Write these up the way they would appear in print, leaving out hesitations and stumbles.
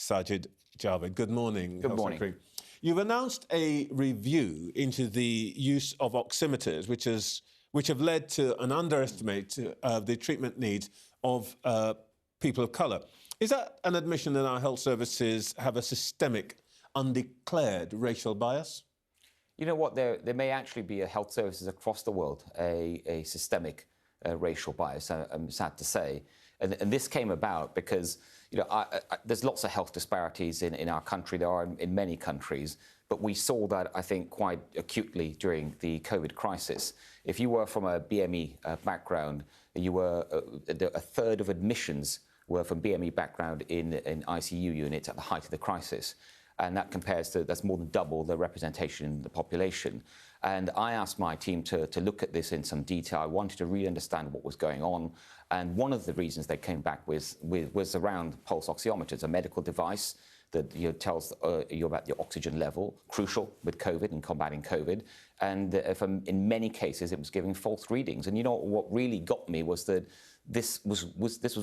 Sajid Javid. Good morning. Good morning. Secretary. You've announced a review into the use of oximeters, which have led to an underestimate of the treatment needs of people of colour. Is that an admission that our health services have a systemic, undeclared racial bias? You know what? There may actually be a health services across the world, a systemic racial bias, I'm sad to say. And this came about because, there's lots of health disparities in our country. There are in many countries. But we saw that, I think, quite acutely during the COVID crisis. If you were from a BME background, you were a third of admissions were from BME background in ICU units at the height of the crisis. And that compares to, that's more than double the representation in the population. And I asked my team to look at this in some detail. I wanted to really understand what was going on. And one of the reasons they came back with was around pulse oximeters, a medical device that tells you about your oxygen level, crucial with COVID and combating COVID. And in many cases, it was giving false readings. And what really got me was that this was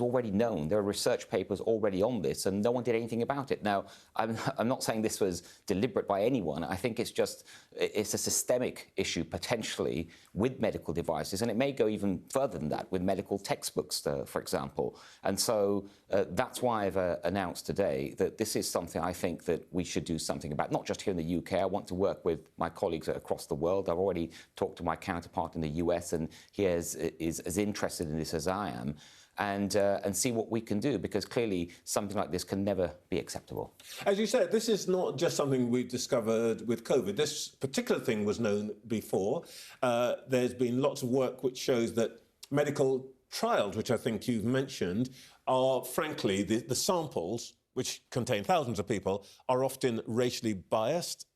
already known. There are research papers already on this, and no one did anything about it. Now, I'm not saying this was deliberate by anyone. I think it's a systemic issue, potentially, with medical devices, and it may go even further than that, with medical textbooks, for example. And so that's why I've announced today that this is something I think that we should do something about, not just here in the UK. I want to work with my colleagues across the world. I've already talked to my counterpart in the US, and he is as interested in this as I am, and see what we can do, because clearly something like this can never be acceptable. As you said, this is not just something we've discovered with COVID. This particular thing was known before. There's been lots of work which shows that medical trials, which I think you've mentioned, are frankly, the samples, which contain thousands of people, are often racially biased,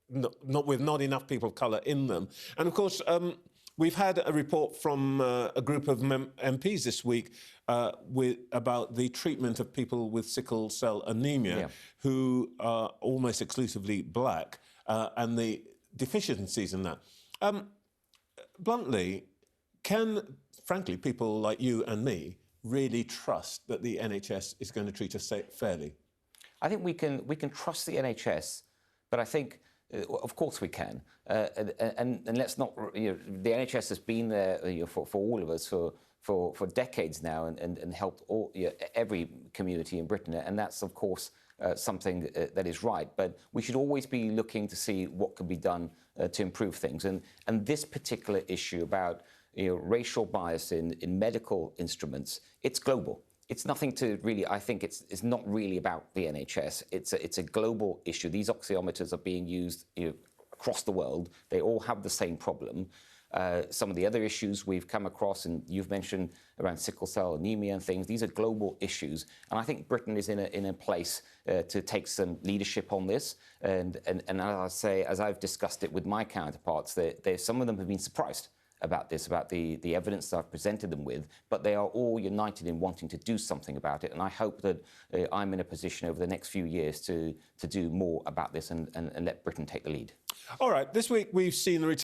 with not enough people of colour in them. And of course, we've had a report from a group of MPs this week about the treatment of people with sickle cell anemia, who are almost exclusively black, and the deficiencies in that. Bluntly, can, frankly, people like you and me really trust that the NHS is going to treat us fairly? I think we can trust the NHS, but I think, of course we can. And let's not, the NHS has been there for all of us for decades now, and helped every community in Britain. And that's, of course, something that is right. But we should always be looking to see what can be done to improve things. And this particular issue about racial bias in medical instruments, it's global. It's nothing to really, I think it's not really about the NHS. It's a global issue. These oxiometers are being used across the world. They all have the same problem. Some of the other issues we've come across, and you've mentioned around sickle cell anemia and things, these are global issues. And I think Britain is in a place to take some leadership on this. And as I say, as I've discussed it with my counterparts, some of them have been surprised about this, about the evidence that I've presented them with, but they are all united in wanting to do something about it. And I hope that I'm in a position over the next few years to do more about this and let Britain take the lead. All right, this week we've seen the